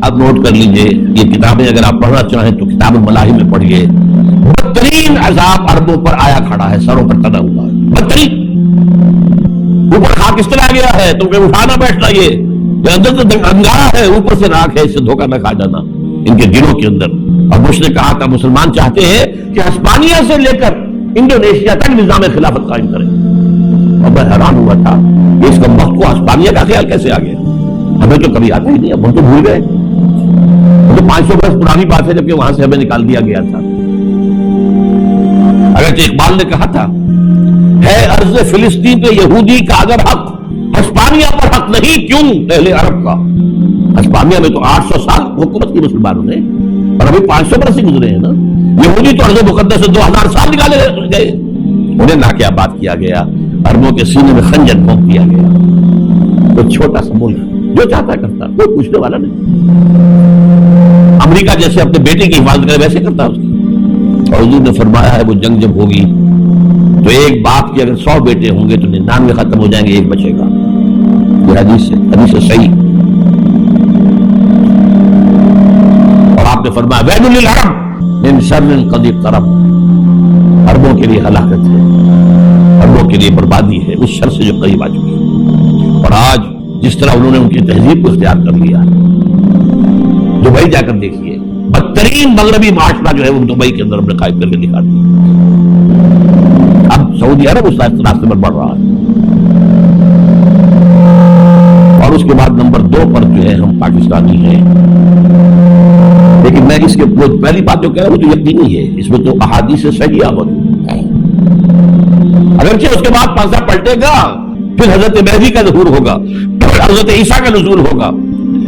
اب نوٹ کر لیجئے یہ کتابیں اگر آپ پڑھنا چاہیں تو کتاب الملاہی میں پڑھیے. بدترین عذاب عربوں پر آیا کھڑا ہے، سروں پر تنا ہوا ہے، بدترین. اوپر خاک اس طرح گیا ہے تو اٹھانا بیٹھنا، یہ اندر تو انگارا ہے، اوپر سے راکھ ہے، اس سے دھوکہ نہ کھا جانا ان کے دلوں کے اندر. اور بش نے کہا تھا مسلمان چاہتے ہیں کہ ہسپانیہ سے لے کر انڈونیشیا تک نظام خلافت قائم کریں. اور میں حیران ہوا تھا کہ اس کا وقت کو ہسپانیہ کا خیال کیسے آ گیا. ہمیں تو کبھی آتا ہی نہیں، اب ہم تو بھول گئے. تو 500 برس پرانی بات ہے جبکہ وہاں سے ہمیں نکال دیا گیا تھا. اگرچہ اقبال نے کہا تھا ہے ارض فلسطین پہ یہودی کا اگر حق، ہسپانیہ پر حق نہیں کیوں اہل عرب کا. ہسپانیہ میں تو 800 سال حکومت کی مسلمانوں نے، اور ابھی 500 برس ہی گزرے ہیں نا. یہودی تو ارض مقدس سے 2000 سال نکالے گئے، انہیں نہ کیا بات کیا گیا، عربوں کے سینے میں خنجر پھونک دیا گیا. تو چھوٹا سا ملک جو چاہتا کرتا، کوئی پوچھنے والا نہیں. امریکہ جیسے اپنے بیٹے کی حفاظت کرے ویسے کرتا اس کی. اور حضور نے فرمایا ہے وہ جنگ جب ہوگی تو ایک باپ کے اگر 100 بیٹے ہوں گے تو 99 ختم ہو جائیں گے، ایک بچے گا. یہ حدیث سے صحیح. اور آپ نے فرمایا ویل للعرب من شر قد اقترب، عربوں کے لیے ہلاکت ہے، عربوں کے لیے بربادی ہے اس شر سے جو قریب آ چکی ہے. اور آج جس طرح انہوں نے ان کی تہذیب کو اختیار کر لیا، دبئی جا کر دیکھیے بدترین مغربی معاشرہ جو ہے وہ دبئی کے اندر ہم نے قائم کر کے دکھا دیا. اب سعودی عرب اس راستے پر بڑھ رہا ہے. اور اس کے بعد نمبر 2 پر جو ہے ہم پاکستانی ہیں. لیکن میں اس کے پہلی بات جو کہہ رہا ہوں وہ تو یقینی ہے، اس میں تو احادیث صحیحہ موجود ہے. اگرچہ اس کے بعد پانسا پلٹے گا، پھر حضرت مہدی کا ظہور ہوگا، پھر حضرت عیسیٰ کا نزول ہوگا،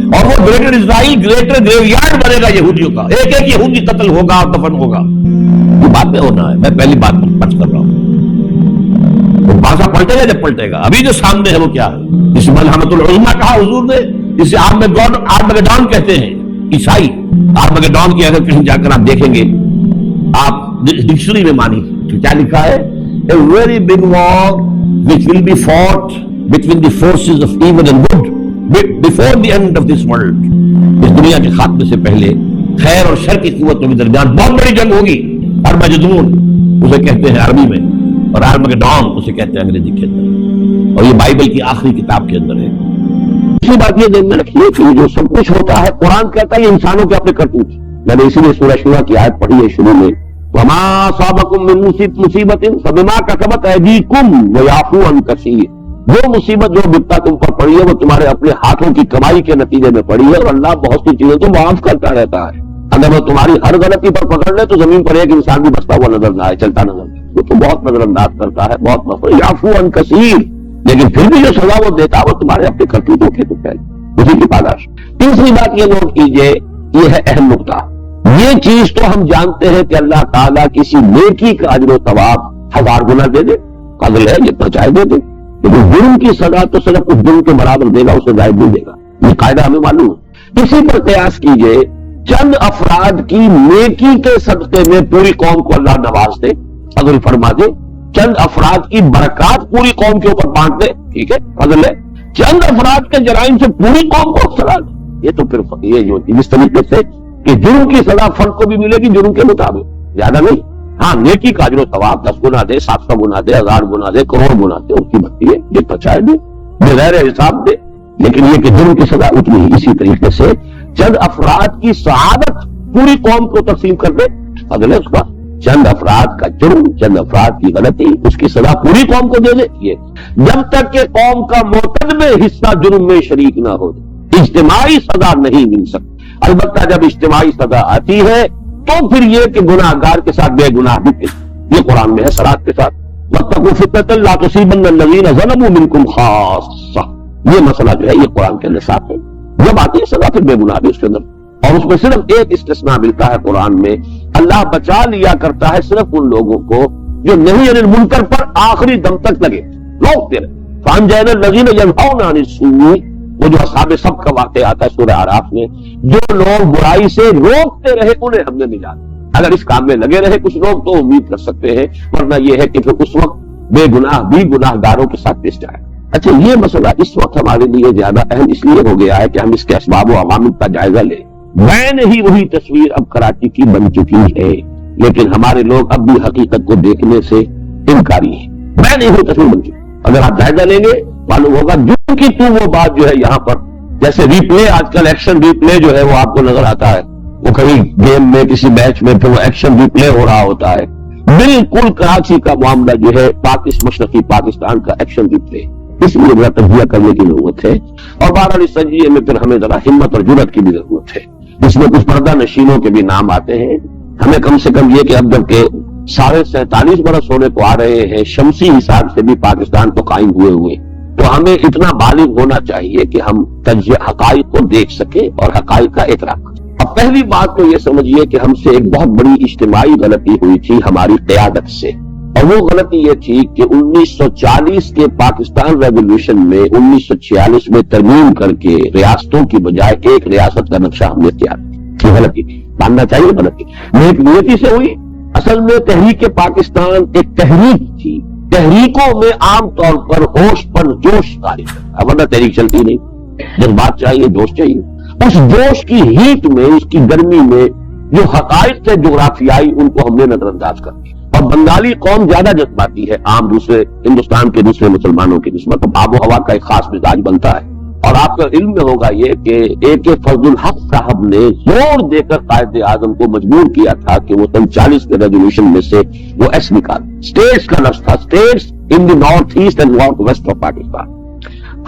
اور وہ گریٹر اسرائیل گریٹر گریو یارڈ بنے گا یہودیوں کا. ایک ایک یہودی قتل ہوگا اور دفن ہوگا. یہ بات میں ہونا ہے، میں پہلی بات پچ کر رہا ہوں. پانسا پلٹے گا جب پلٹے گا. ابھی جو سامنے ہے وہ کیا ہے؟ اس ملحمۃ العظمیٰ کہا حضور نے، جسے آرمگیڈون کہتے ہیں عیسائی. آرمگیڈون کی اگر کہیں جا کر آپ دیکھیں گے، آپ ڈکشنری میں مانی تو کیا لکھا ہے؟ A very big war which will be fought between the forces of evil and good before the end of this world. اس دنیا کے خاتمے سے پہلے خیر اور شر کی قوتوں کے درمیان بہت بڑی جنگ ہوگی. ارمجدون اسے کہتے ہیں عربی میں، اور آرمگیڈون اسے کہتے ہیں انگریزی کے اندر. اور یہ بائبل کی آخری کتاب کے اندر ہے. دوسری بات یہ ذہن میں رکھیے کہ جو سب کچھ ہوتا ہے قرآن کہتا ہے یہ انسانوں کے اپنے کرتوت. میں نے اسی لیے سورہ شورى کی آیت پڑھی ہے شروع میں، وما صابکم من مصیبت فبما کسبت ایدیکم ویعفو عن کثیر. جو مصیبت جو بتا تم پر پڑی ہے وہ تمہارے اپنے ہاتھوں کی کمائی کے نتیجے میں پڑی ہے، اور اللہ بہت سی چیزیں تو معاف کرتا رہتا ہے. اگر وہ تمہاری ہر غلطی پر پکڑ لے تو زمین پر ایک انسان بھی بستا ہوا نظر نہ آئے، چلتا نظر آئے، وہ تو بہت نظر انداز کرتا ہے، بہت مغفور یعفو عن کثیر. لیکن پھر بھی جو سزا وہ دیتا ہے وہ تمہارے اپنے کرتوتوں کے تو اسی کی پاداش. تیسری بات یہ نوٹ کیجئے، یہ ہے اہم نقطہ. یہ چیز تو ہم جانتے ہیں کہ اللہ تعالیٰ کسی نیکی کا اجر و ثواب 1000 گنا دے دے، قدر ہے جتنا چاہے دے دے، لیکن جرم کی سزا تو صرف اس جرم کے برابر دے گا، اسے زائد نہیں دے گا. یہ قاعدہ ہمیں معلوم ہے. اسی پر قیاس کیجئے، چند افراد کی نیکی کے صدقے میں پوری قوم کو اللہ نواز دے، فضل فرما دے. چند افراد کی برکات پوری قوم کے اوپر بانٹ دے، ٹھیک ہے، فضل ہے. چند افراد کے جرائم سے پوری قوم کو سزا دے، یہ تو پھر یہ جو اس طریقے سے کہ جرم کی سزا فرد کو بھی ملے گی جرم کے مطابق، زیادہ نہیں. ہاں نیکی کا اجر و ثواب 10 گنا دے، 700 گنا دے، 1000 گنا دے، کروڑ گنا دے، اس کی بتی ہے، جتنا چاہے دے، بغیر حساب دے. لیکن یہ کہ جرم کی سزا اتنی ہی. اسی طریقے سے چند افراد کی سعادت پوری قوم کو تقسیم کر دے، اگلے اس کا چند افراد کا جرم، چند افراد کی غلطی، اس کی سزا پوری قوم کو دے دے. یہ جب تک کہ قوم کا معتدل حصہ جرم میں شریک نہ ہو اجتماعی سزا نہیں مل سکتی. البتہ جب اجتماعی سزا آتی ہے تو پھر یہ کہ گناہ گار کے ساتھ بے گناہ بھی تھے. یہ قرآن میں ہے صراط کے ساتھ، واتقوا فتنة لا تصيبن الذين ظلموا منكم خاصة. یہ مسئلہ جو ہے یہ قرآن کے اندر صاف ہے. جب آتی ہے سزا پھر بے گناہ بھی اس کے اندر. اور اس میں صرف ایک استثناء ملتا ہے قرآن میں، اللہ بچا لیا کرتا ہے صرف ان لوگوں کو جو نہی عن المنکر پر آخری دم تک لگے، روکتے رہے. فانجینا الذین ینہون عن السوء، وہ جو اصحاب سب کا واقعہ آتا ہے سورہ اعراف میں، جو لوگ برائی سے روکتے رہے انہیں ہم نے نجات. اگر اس کام میں لگے رہے کچھ لوگ تو امید کر سکتے ہیں، ورنہ یہ ہے کہ پھر اس وقت بے گناہ بھی گناہ گاروں کے ساتھ پیش جائے. اچھا یہ مسئلہ اس وقت ہمارے لیے زیادہ اہم اس لیے ہو گیا ہے کہ ہم اس کے اسباب و عوامل کا جائزہ لیں. میں ہی وہی تصویر اب کراچی کی بن چکی ہے، لیکن ہمارے لوگ اب بھی حقیقت کو دیکھنے سے انکاری ہیں. میں نہیں وہی تصویر بن چکی. اگر آپ جائزہ لیں گے معلوم ہوگا جو کی تو وہ بات جو ہے یہاں پر جیسے ریپلے، آج کل ایکشن ریپلے جو ہے وہ آپ کو نظر آتا ہے، وہ کہیں گیم میں کسی میچ میں پھر وہ ایکشن ریپلے ہو رہا ہوتا ہے. بالکل کراچی کا معاملہ جو ہے مشرقی پاکستان کا ایکشن ریپلے. اس لیے ذرا تجزیہ کرنے کی ضرورت ہے، اور بہرحال اس تجزیے میں پھر ہمیں ذرا ہمت اور جرأت کی بھی ضرورت ہے. اس میں کچھ پردہ نشینوں کے بھی نام آتے ہیں. ہمیں کم سے کم یہ کہ اب جب کہ 47.5 برس ہونے کو آ رہے ہیں شمسی حساب سے بھی پاکستان کو قائم ہوئے، تو ہمیں اتنا بالغ ہونا چاہیے کہ ہم تجزیہ حقائق کو دیکھ سکیں اور حقائق کا اعتراف کریں. اب پہلی بات تو یہ سمجھیے کہ ہم سے ایک بہت بڑی اجتماعی غلطی ہوئی تھی ہماری قیادت سے، اور وہ غلطی یہ تھی کہ 1940 کے پاکستان ریولوشن میں 1946 میں ترمیم کر کے ریاستوں کی بجائے ایک ریاست کا نقشہ ہم نے تیار کیا. یہ غلطی تھی، ماننا چاہیے غلطی. نیک نیتی سے ہوئی. اصل میں تحریک پاکستان ایک تحریک تھی. تحریکوں میں عام طور پر ہوش پر جوش غالب ہے، ورنہ تحریک چلتی نہیں. جذبات چاہیے، جوش چاہیے. اس جوش کی ہیٹ میں، اس کی گرمی میں جو حقائق تھے جغرافیائی ان کو ہم نے نظر انداز کر دیا. اور بنگالی قوم زیادہ جذباتی ہے عام دوسرے ہندوستان کے دوسرے مسلمانوں کی نسبت. آب و ہوا کا ایک خاص مزاج بنتا ہے. اور آپ کا علم میں ہوگا یہ کہ A.K. فضل الحق صاحب نے زور دے کر قائد اعظم کو مجبور کیا تھا کہ وہ 40 کے ریزولوشن میں سے وہ ایس نکال. اسٹیٹس کا لفظ تھا، states in the north east and north west of Pakistan.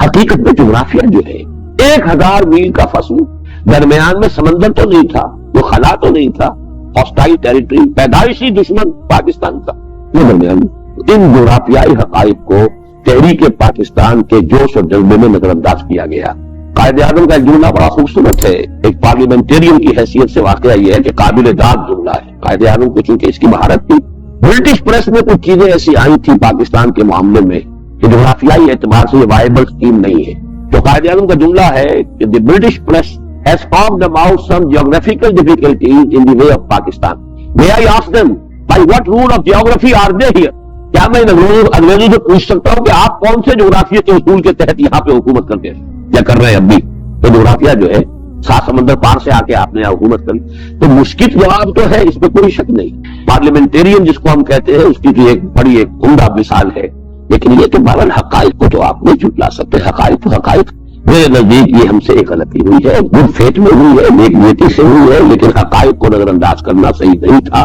حقیقت میں جغرافیہ جو ہے 1000 میل کا فاصلہ، درمیان میں سمندر تو نہیں تھا، وہ خلا تو نہیں تھا، ہاسٹائل ٹیریٹری، پیدائشی دشمن پاکستان کا، وہ درمیان میں. ان جغرافیائی حقائق کو تحریک پاکستان کے جوش اور جذبے میں نظر انداز کیا گیا. قائد اعظم کا ایک جملہ بڑا خوبصورت ہے، ایک پارلیمنٹرین کی حیثیت سے واقعہ یہ ہے کہ قابل داد جملہ ہے. قائد اعظم کو چونکہ اس کی مہارت تھی، برٹش پریس میں کچھ چیزیں ایسی آئی تھی پاکستان کے معاملے میں کہ جغرافیائی اعتبار سے یہ وائبل اسکیم نہیں ہے. تو قائد اعظم کا جملہ ہے کہ the British press has found about some geographical difficulties in the way of Pakistan. May I ask them, by what rule of geography are they here? کیا میں انگریزوں سے پوچھ سکتا ہوں کہ آپ کون سے جغرافیہ کے اصول کے تحت یہاں پہ حکومت کرتے ہیں یا کر رہے ہیں اب بھی؟ تو جغرافیہ جو ہے 7 سمندر پار سے آ کے آپ نے حکومت کری. تو مشکل جواب تو ہے، اس میں کوئی شک نہیں. پارلیمنٹرین جس کو ہم کہتے ہیں اس کی بھی ایک بڑی ایک عمدہ مثال ہے. لیکن یہ تو بہرحال حقائق کو تو آپ نہیں جھٹلا سکتے. حقائق تو حقائق. میرے نزدیک یہ ہم سے ایک غلطی ہوئی ہے، گڈ فیتھ میں ہوئی ہے، نیک نیتی سے ہوئی ہے، لیکن حقائق کو نظر انداز کرنا صحیح نہیں تھا.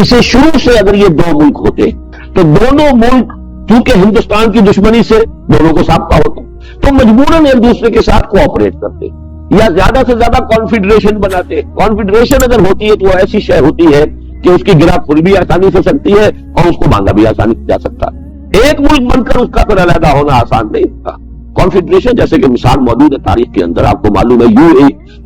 اسے شروع سے اگر یہ 2 ملک ہوتے تو دونوں ملک چونکہ ہندوستان کی دشمنی سے دونوں کو سابقہ ہوتا تو مجبوراً ایک دوسرے کے ساتھ کوآپریٹ کرتے یا زیادہ سے زیادہ کانفیڈریشن بناتے. کانفیڈریشن اگر ہوتی ہے تو وہ ایسی شے ہوتی ہے کہ اس کی گرا کھل بھی آسانی سے سکتی ہے اور اس کو باندھا بھی آسانی سے جا سکتا ہے. ایک ملک بن کر اس کا پھر علیحدہ ہونا آسان نہیں تھا. کانفیڈریشن جیسے کہ مثال موجود ہے تاریخ کے اندر، آپ کو معلوم ہے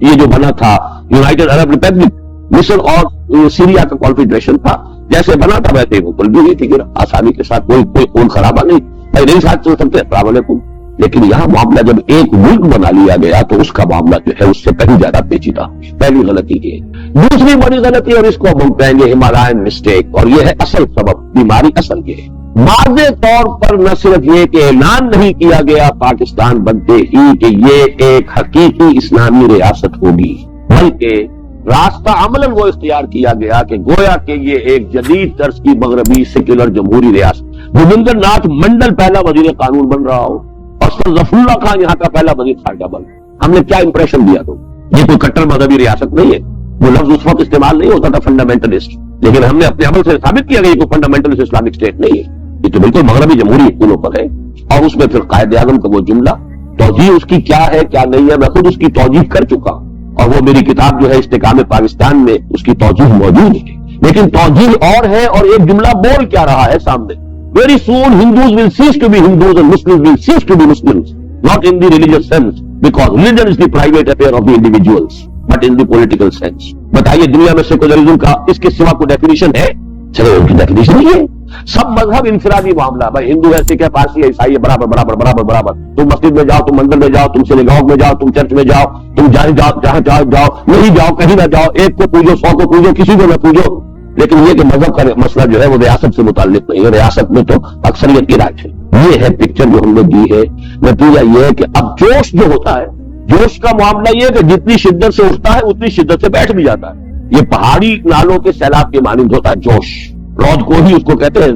یہ جو بنا تھا یونائٹڈ عرب ریپبلک، مصر اور سیریا کا کانفیڈریشن تھا، جیسے بنا تھا ویسے وہ کل بھی نہیں تھی آسانی کے ساتھ، کوئی خون خرابہ نہیں، نہیں ساتھ چل سکتے. السلام علیکم. لیکن یہاں معاملہ جب ایک ملک بنا لیا گیا تو اس کا معاملہ جو ہے اس سے کہیں زیادہ پیچیدہ. پہلی غلطی یہ. دوسری بڑی غلطی، اور اس کو ہم کہیں گے ہمالائن مسٹیک، اور یہ ہے اصل سبب، بیماری اصل یہ ہے. واضح طور پر نہ صرف یہ کہ اعلان نہیں کیا گیا پاکستان بنتے ہی کہ یہ ایک حقیقی اسلامی ریاست ہوگی، بلکہ راستہ عملاً وہ اختیار کیا گیا کہ گویا کہ یہ ایک جدید طرز کی مغربی سیکولر جمہوری ریاست. بھوپندر ناتھ منڈل پہلا وزیر قانون بن رہا ہو اور سر ظفر اللہ خان یہاں کا پہلا وزیر خارجہ بن. ہم نے کیا امپریشن دیا؟ تو یہ کوئی کٹر مذہبی ریاست نہیں ہے. وہ لفظ اس وقت استعمال نہیں ہوتا تھا فنڈامنٹلسٹ، لیکن ہم نے اپنے عمل سے ثابت کیا کہ یہ کوئی فنڈامنٹلسٹ اسلامک اسٹیٹ نہیں ہے، یہ تو بالکل مغربی جمہوری اصولوں پر ہے. اور اس میں پھر قائد اعظم کا وہ جملہ، توجیہ اس کی کیا ہے کیا نہیں ہے، میں خود اس کی توجیہ کر چکا ہوں، اور وہ میری کتاب جو ہے استحکام پاکستان میں اس کی توجیہ موجود ہے. لیکن توجیہ اور ہے اور ایک جملہ بول کیا رہا ہے سامنے. Very soon Hindus will cease to be Hindus and Muslims will cease to be Muslims, not in the religious sense, because religion is the private affair of the individuals, but in the political sense. بتائیے دنیا میں secularism کا اس کے سوا کوئی definition ہے؟ چلو ان کی ڈیفینیشن نہیں ہے. سب مذہب انفرادی معاملہ، بھائی ہندو ہے، سکھ ہے، پارسی ہے، عیسائی ہے، برابر برابر برابر برابر. تم مسجد میں جاؤ، تم مندر میں جاؤ، تم سینیگاگ میں جاؤ، تم چرچ میں جاؤ، تم جہاں جاؤ، نہیں جاؤ، کہیں نہ جاؤ، ایک کو پوجو، 100 کو پوجو، کسی کو نہ پوجو، لیکن یہ کہ مذہب کا مسئلہ جو ہے وہ ریاست سے متعلق نہیں ہے، ریاست میں تو اکثریت کی رائے ہے۔ یہ ہے پکچر جو ہم نے دی ہے۔ نتیجہ یہ ہے کہ اب جوش جو ہوتا ہے، جوش کا معاملہ یہ ہے کہ جتنی شدت سے اٹھتا ہے اتنی شدت سے بیٹھ بھی جاتا ہے۔ یہ پہاڑی نالوں کے سیلاب کے مانند ہوتا ہے جوش، رود کو ہی اس کو کہتے ہیں،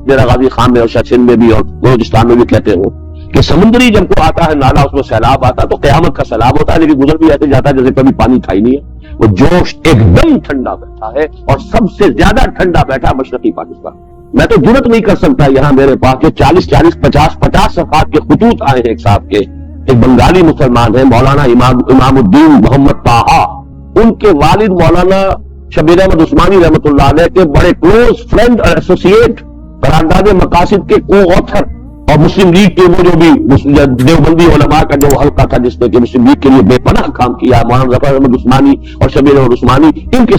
ذرا غازی خان میں اور سندھ میں بھی اور بلوچستان میں بھی کہتے ہیں کہ سمندری جب کو آتا ہے نالا، اس میں سیلاب آتا ہے تو قیامت کا سیلاب ہوتا ہے، لیکن گزر بھی ایسے جاتا ہے جیسے کبھی پانی تھا ہی نہیں ہے۔ وہ جوش ایک دم ٹھنڈا بیٹھا ہے، اور سب سے زیادہ ٹھنڈا بیٹھا مشرقی پاکستان۔ میں تو جرت نہیں کر سکتا یہاں میرے پاس جو 40 50 صفحات کے خطوط آئے ہیں ایک صاحب کے، ایک بنگالی مسلمان ہیں مولانا امام الدین محمد طاہا، ان کے والد مولانا شبیر احمد عثمانی رحمۃ اللہ علیہ کے بڑے کلوز فرینڈ اور ایسوسیٹ، قرارداد مقاصد کے کو آتھر، اور مسلم لیگ کے وہ جو بھی دیوبندی علماء کا جو حلقہ تھا جس نے کہ مسلم لیگ کے لیے بے پناہ کام کیا، مولانا ظفر احمد عثمانی اور شبیر احمد عثمانی، ان کے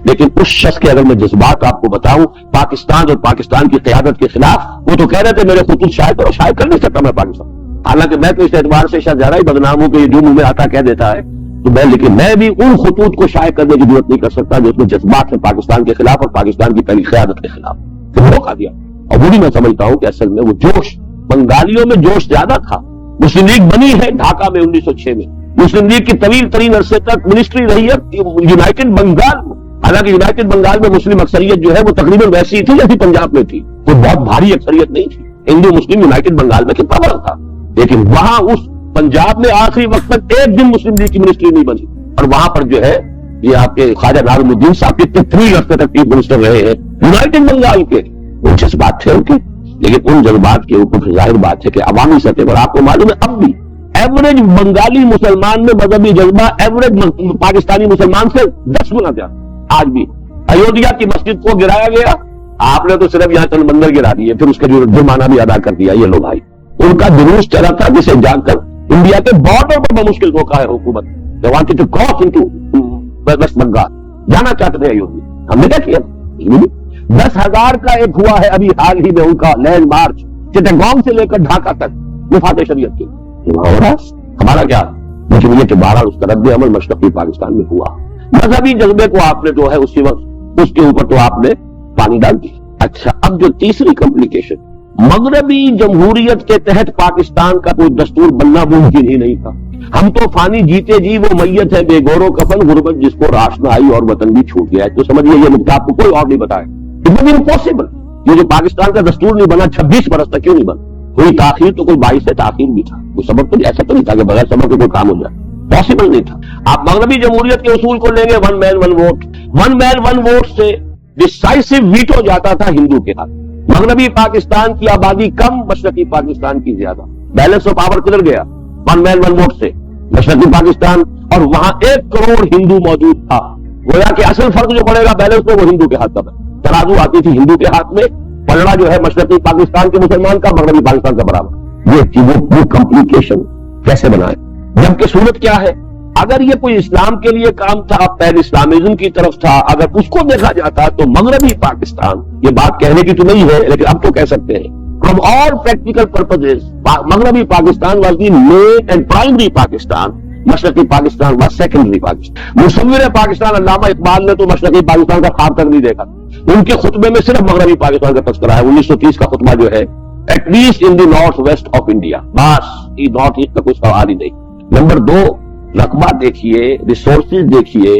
لیکن اس شخص کے اگر میں جذبات آپ کو بتاؤں پاکستان اور پاکستان کی قیادت کے خلاف، وہ تو کہہ رہے تھے میرے خطوط شائع کرو، شائع کر نہیں سکتا میں پاکستان، حالانکہ میں تو اس اعتبار سے شاید زیادہ ہی بدنام ہوں کہ یہ جو منہ میں آتا کہہ دیتا ہے، تو لیکن میں بھی ان خطوط کو شائع کرنے کی ضرورت نہیں کر سکتا جو اس میں جذبات ہے پاکستان کے خلاف اور پاکستان کی پہلی قیادت کے خلاف، تو موقع دیا۔ اور وہی میں سمجھتا ہوں کہ اصل میں وہ جوش، بنگالیوں میں جوش زیادہ تھا۔ مسلم لیگ بنی ہے ڈھاکہ میں 1906 میں، مسلم لیگ کی طویل ترین عرصے تک منسٹری رہی ہے یونائٹڈ بنگال میں، حالانکہ یونائٹڈ بنگال میں مسلم اکثریت جو ہے وہ تقریباً ویسی ہی تھی جیسی پنجاب میں تھی، کوئی بہت بھاری اکثریت نہیں تھی۔ ہندو مسلم یونائٹڈ بنگال میں کتنا فرق تھا، لیکن وہاں اس پنجاب میں آخری وقت تک ایک دن مسلم لیگ کی منسٹری نہیں بنی، اور وہاں پر جو ہے یہ آپ کے خواجہ ناظم الدین صاحب کتنے طویل عرصے تک چیف منسٹر رہے ہیں یونائٹڈ بنگال کے۔ وہ جذبات تھے ان کے، لیکن ان جذبات کے اوپر ظاہر بات ہے کہ عوامی سطح پر آپ کو معلوم ہے اب بھی ایوریج بنگالی مسلمان میں مذہبی جذبہ ایوریج پاکستانی مسلمان سے 10 گنا زیادہ۔ آج بھی ایودھیا کی مسجد کو گرایا گیا، آپ نے تو صرف یہاں چند مندر گرا دیے، پھر اس کا جو جرمانہ بھی ادا کر دیا یہ لو بھائی۔ ان کا جلوس چلا تھا جسے جا کر انڈیا کے بارڈر پر بمشکل روکا ہے حکومت، they wanted to cross into West Bengal, جانا چاہتے تھے ایودھیا۔ ہم نے کیا کیا؟ 10,000 کا ایک ہوا ہے ابھی حال ہی میں ان کا لینڈ مارچ چٹاگانگ سے لے کر ڈھاکہ تک وفات شریعت کی، ہمارا کیا؟ لیکن یہ کہ بہرحال اس کا رد عمل مشرقی پاکستان میں ہوا۔ مذہبی جذبے کو آپ نے جو ہے اسی وقت اس کے اوپر تو آپ نے پانی ڈال دیا۔ اچھا، اب جو تیسری کمپلیکیشن، مغربی جمہوریت کے تحت پاکستان کا کوئی دستور بننا ممکن ہی نہیں تھا۔ ہم تو فانی جیتے جی وہ میت ہے بے گور و کفن، غربت جس کو راش نہ آئی اور وطن بھی چھوٹ گیا ہے، تو سمجھیے یہ نقطہ آپ کو کوئی اور نہیں بتائے۔ امپاسبل، یہ جو پاکستان کا دستور نہیں بنا 26 برس تک کیوں نہیں بنا؟ کوئی تاخیر تو کوئی 22 سے تاخیر بھی تھا، کوئی سبب تو ایسا تو نہیں تھا کہ بغیر سبب کے کوئی کام ہو جائے، پاسبل نہیں تھا۔ آپ مغربی جمہوریت کے اصول کو لیں گے، ون مین ون ووٹ، ون مین ون ووٹ سے ڈیسائسو ویٹو جاتا تھا ہندو کے ہاتھ۔ مغربی پاکستان کی آبادی کم، مشرقی پاکستان کی زیادہ، بیلنس آف پاور کدھر گیا؟ ون مین ون ووٹ سے مشرقی پاکستان، اور وہاں 1 کروڑ ہندو موجود تھا، گویا کہ اصل فرق جو پڑے گا بیلنس میں وہ ہندو کے ہاتھ کا ہے۔ ترازو آتی تھی ہندو کے ہاتھ میں، پلڑا جو ہے مشرقی پاکستان کے مسلمان کا مغربی پاکستان کا برابر۔ یہ چیزوں کمپلیکیشن کیسے بنائے؟ جبکہ صورت کیا ہے، اگر یہ کوئی اسلام کے لیے کام تھا، پین اسلامزم کی طرف تھا، اگر اس کو دیکھا جاتا تو مغربی پاکستان، یہ بات کہنے کی تو نہیں ہے لیکن اب تو کہہ سکتے ہیں، from all practical purposes مغربی Pakistan was the main and primary Pakistan, مشرقی پاکستان was secondary پاکستان۔ مصور پاکستان علامہ اقبال نے تو مشرقی پاکستان کا خواب تک نہیں دیکھا، ان کے خطبے میں صرف مغربی پاکستان کا تذکرہ ہے۔ 1930 کا خطبہ جو ہے at least in the north west of India, بس یہ نارتھ ایسٹ کا کوئی سوال ہی نہیں۔ نمبر 2، رقبہ دیکھیے، ریسورسز دیکھیے،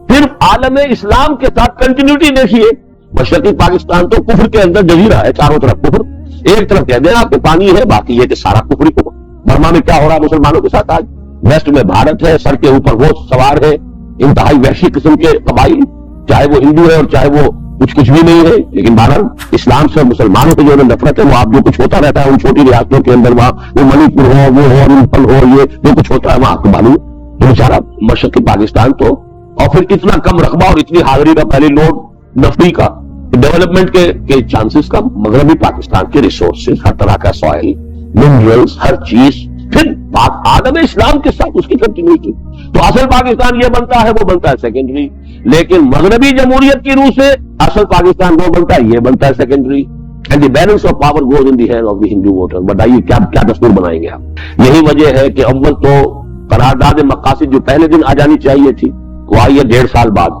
پھر عالم اسلام کے ساتھ کنٹینیوٹی دیکھیے۔ مشرقی پاکستان تو کفر کے اندر جزیرہ ہے، چاروں طرف کفر، ایک طرف کہہ دیں آپ کے پانی ہے، باقی یہ کہ سارا کفر ہی کفر۔ برما میں کیا ہو رہا ہے مسلمانوں کے ساتھ آج؟ ویسٹ میں بھارت ہے، سر کے اوپر وہ سوار ہے، انتہائی وحشی قسم کے قبائل، چاہے وہ ہندو ہے اور چاہے وہ کچھ بھی نہیں ہے، لیکن بہرحال اسلام سے مسلمانوں کی جو نفرت ہے وہ آپ جو کچھ ہوتا رہتا ہے ان چھوٹی ریاستوں کے اندر، وہاں وہ منی پور ہو، وہ ہو، امپھل ہو، یہ جو کچھ ہوتا ہے وہاں آپ کو معلوم ہے۔ بیچارہ مشرقی پاکستان تو، اور پھر اتنا کم رقبہ اور اتنی حاضری کا پہلے لوڈ نفری کا، ڈیولپمنٹ کے چانسز کا، مغربی پاکستان کے ریسورسز، ہر طرح کا سوائل، منرلز، ہر چیز، پھر عالم اسلام کے ساتھ اس کی کنٹینیوٹی، تو اصل پاکستان یہ بنتا ہے، وہ بنتا ہے سیکنڈری۔ لیکن مغربی جمہوریت کی روح سے اصل پاکستان وہ بنتا ہے، یہ بنتا ہے secondary, and the balance of power goes in the hand of the Hindu voter. بتائیے کیا دستور بنائیں گے آپ؟ یہی وجہ ہے کہ اول تو قرارداد مقاصد جو پہلے دن آ جانی چاہیے تھی وہ آئی ہے 1.5 سال بعد،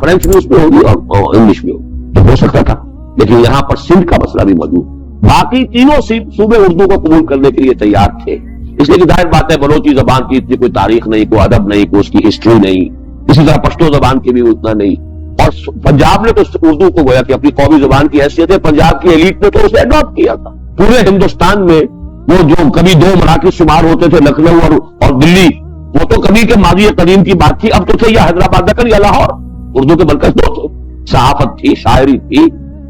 فرینچ میں اس میں ہوگی اور انگلش میں ہوگی، تو ہو سکتا تھا، لیکن یہاں پر سندھ کا مسئلہ بھی موجود، باقی تینوں صوبے اردو کو قبول کرنے کے لیے تیار تھے، اس لیے کہ ظاہر بات ہے بلوچی زبان کی اتنی کوئی تاریخ نہیں، کوئی ادب نہیں، کوئی اس کی ہسٹری نہیں، اسی طرح پشتو زبان کی بھی اتنا نہیں، اور پنجاب نے تو اردو کو گویا کہ اپنی قومی زبان کی حیثیت ہے، پنجاب کی ایلیٹ نے تو اسے اڈاپٹ کیا تھا۔ پورے ہندوستان میں وہ جو کبھی دو مراکز شمار ہوتے تھے، لکھنؤ اور دلی، وہ تو کبھی کے ماضی قدیم کی بات تھی، اب تو تھے یا حیدرآباد دکن یا لاہور، اردو کے مرکز دو تھے، صحافت تھی، شاعری تھی،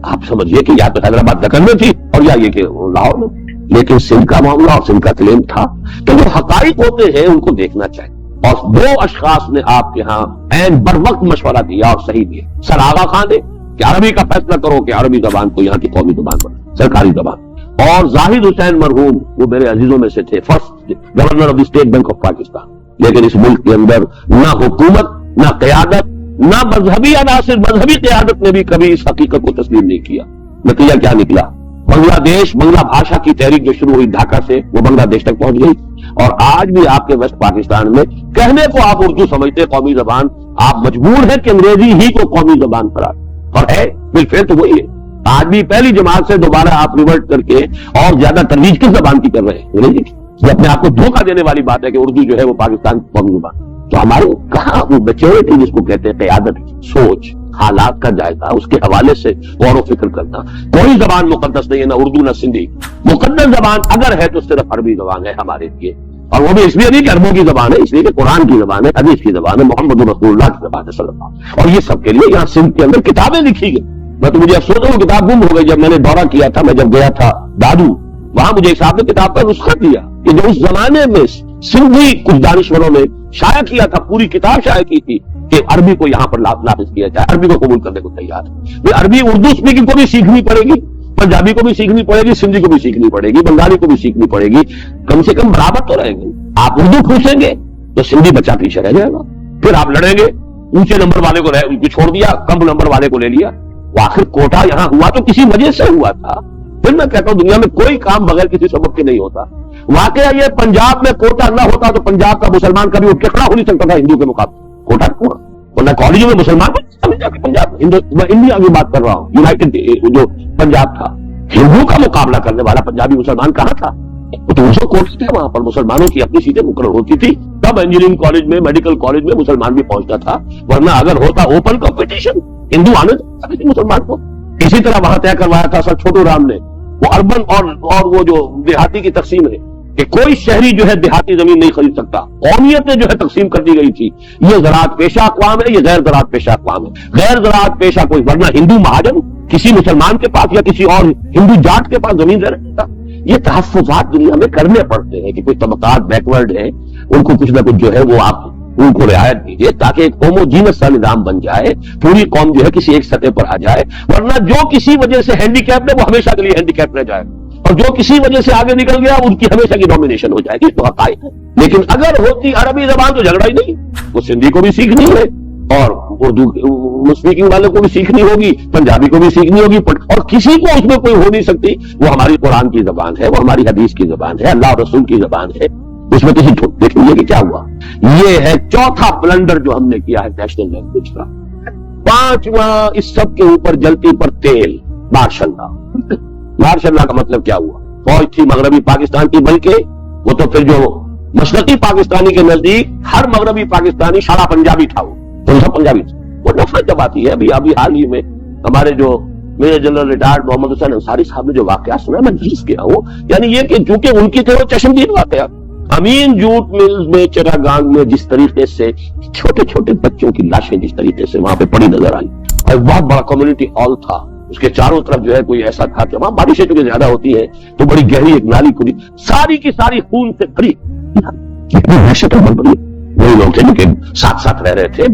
آپ سمجھیے کہ یا تو حیدرآباد دکن میں تھی اور یا یہ کہ لاہور میں، لیکن سندھ کا معاملہ اور سندھ کا کلیم تھا، تو جو حقائق ہوتے ہیں ان کو دیکھنا چاہیے، اور دو اشخاص نے آپ کے ہاں عین بر وقت مشورہ دیا اور صحیح دیا، سر آغا خان نے کہ عربی کا فیصلہ کرو کہ عربی زبان کو یہاں کی قومی زبان بنا، سرکاری زبان، اور زاہد حسین مرحوم وہ میرے عزیزوں میں سے تھے، first governor of the state bank of Pakistan, لیکن اس ملک کے اندر نہ حکومت، نہ قیادت، نہ مذہبی عناصر، مذہبی قیادت نے بھی کبھی اس حقیقت کو تسلیم نہیں کیا۔ نتیجہ کیا نکلا؟ بنگلہ دیش، بنگلہ بھاشا کی تحریک جو شروع ہوئی ڈھاکہ سے، وہ بنگلہ دیش تک پہنچ گئی، اور آج بھی آپ کے ویسٹ پاکستان میں کہنے کو آپ اردو سمجھتے قومی زبان، آپ مجبور ہیں کہ انگریزی ہی کو قومی زبان قرار دیں، اور ہے بالفعل تو وہی ہے۔ آج بھی پہلی جماعت سے دوبارہ آپ ریورٹ کر کے اور زیادہ ترویج کس زبان کی کر رہے ہیں؟ انگریزی کی۔ یہ اپنے آپ کو دھوکہ دینے والی بات ہے کہ اردو جو ہے وہ پاکستان کی قومی زبان، تو ہمارے کہاں وہ میچورٹی جس کو کہتے ہیں، قیادت، سوچ، حالات کا جائزہ، اس کے حوالے سے غور و فکر کرنا۔ کوئی زبان مقدس نہیں ہے، نہ اردو نہ سندھی، مقدس زبان اگر ہے تو صرف عربی زبان ہے ہمارے لیے، اور وہ بھی اس لیے نہیں کہ عربوں کی زبان ہے، اس لیے کہ قرآن کی زبان ہے، حدیث کی زبان ہے، محمد رسول اللہ کی زبان ہے صلی اللہ علیہ وسلم، اور یہ سب کے لیے یہاں سندھ کے اندر کتابیں لکھی گئی۔ میں تو مجھے افسوس ہے وہ کتاب گم ہو گئی، جب میں نے دورہ کیا تھا، میں جب گیا تھا دادو، وہاں مجھے ایک صاحب نے کتاب کا نسخہ دیا کہ جو اس زمانے میں سندھی کچھ دانشوروں نے شائع کیا تھا، پوری کتاب شائع کی تھی کہ عربی کو یہاں پر نافذ کیا جائے، عربی کو قبول کرنے کو تیار ہے۔ عربی اردو اسپیکنگ کو بھی سیکھنی پڑے گی، پنجابی کو بھی سیکھنی پڑے گی، سندھی کو بھی سیکھنی پڑے گی، بنگالی کو بھی سیکھنی پڑے گی، کم سے کم برابر تو رہیں گے۔ آپ اردو پوچھیں گے تو سندھی بچہ پیچھے رہ جائے گا، پھر آپ لڑیں گے، اونچے نمبر والے کو چھوڑ دیا، کم نمبر والے کو لے لیا۔ آخر کوٹا یہاں ہوا تو کسی وجہ سے ہوا تھا۔ پھر میں کہتا ہوں دنیا میں کوئی کام بغیر کسی سبب کے نہیں ہوتا۔ واقعہ یہ پنجاب میں کوٹا نہ ہوتا تو پنجاب کا مسلمان کبھی اٹھ کے کھڑا ہو نہیں سکتا تھا ہندو کے مقابلے، کوٹا ہوا، ورنہ کالجوں میں مسلمان پنجاب، میں انڈیا کی بات کر رہا ہوں، یونائٹڈ جو پنجاب تھا، ہندو کا مقابلہ کرنے والا پنجابی مسلمان کہاں تھا؟ تو 200 کوٹے تھے وہاں پر، مسلمانوں کی اپنی سیٹیں مقرر ہوتی تھی، تب انجینئرنگ کالج میں، میڈیکل کالج میں مسلمان بھی پہنچتا تھا، ورنہ اگر ہوتا اوپن کمپٹیشن ہندو آنے دیتا تھا مسلمان کو۔ اسی طرح وہاں طے کروایا تھا سر چھوٹو رام نے، وہ اربن اور وہ جو دیہاتی کی تقسیم ہے کہ کوئی شہری جو ہے دیہاتی زمین نہیں خرید سکتا، قومیتیں جو ہے تقسیم کر دی گئی تھی، یہ زراعت پیشہ اقوام ہے، یہ غیر زراعت پیشہ اقوام ہے، غیر زراعت پیشہ کوئی، ورنہ ہندو مہاجن کسی مسلمان کے پاس یا کسی اور ہندو جاٹ کے پاس زمین رہ رہتا۔ یہ تحفظات دنیا میں کرنے پڑتے ہیں کہ کوئی طبقات بیکورڈ ہیں، ان کو کچھ نہ کچھ جو ہے وہ آپ ان کو رعایت دیجیے تاکہ ایک ہوموجینس سا نظام بن جائے، پوری قوم جو ہے کسی ایک سطح پر آ جائے، ورنہ جو کسی وجہ سے ہینڈی کیپ ہے وہ ہمیشہ کے لیے ہینڈی کیپ رہ جائے، اور جو کسی وجہ سے آگے نکل گیا ان کی ہمیشہ کی ڈومینیشن ہو جائے گی، تو حقائق ہے۔ لیکن اگر ہوتی عربی زبان تو جھگڑا ہی نہیں، وہ سندھی کو بھی سیکھنی ہے اور اردو اسپیکنگ والے کو بھی سیکھنی ہوگی، پنجابی کو بھی سیکھنی ہوگی، اور کسی کو اس میں کوئی ہو نہیں سکتی، وہ ہماری قرآن کی زبان ہے، وہ ہماری حدیث کی زبان ہے، اللہ رسول کی زبان ہے، اس میں کسی دیکھ لیجیے کہ کیا ہوا۔ یہ ہے چوتھا بلنڈر جو ہم نے کیا ہے نیشنل لینگویج کا۔ پانچواں، اس سب کے اوپر جلتی پر تیل، ماشاء اللہ۔ ماشاء اللہ کا مطلب کیا ہوا؟ فوج تھی مغربی پاکستان کی، بلکہ وہ تو پھر جو مشرقی پاکستانی کے نزدیک ہر مغربی پاکستانی شارا پنجابی تھا، وہ سب پنجابی تھا۔ وہ نفرت جب آتی ہے، ابھی حال ہی میں ہمارے جو میجر جنرل ریٹائرڈ محمد حسین انصاری صاحب نے جو واقعہ سنا، میں جلس گیا ہوں، یعنی یہ کہ چونکہ ان کی تھے وہ چشمدید واقعہ، امین جوٹ ملز میں، چراگانگ میں جس طریقے سے چھوٹے چھوٹے بچوں کی لاشیں جس طریقے سے وہاں پہ پڑی نظر آئی، اور بہت بڑا کمیونٹی ہال تھا، اس کے چاروں طرف جو ہے کوئی ایسا تھا کہ وہاں بارشیں چونکہ زیادہ ہوتی ہے تو بڑی گہری ایک نالی کھلی، ساری کی ساری خون سے بھری، دہشت بڑی، وہی لوگ تھے جو کہ ساتھ ساتھ رہ رہے تھے،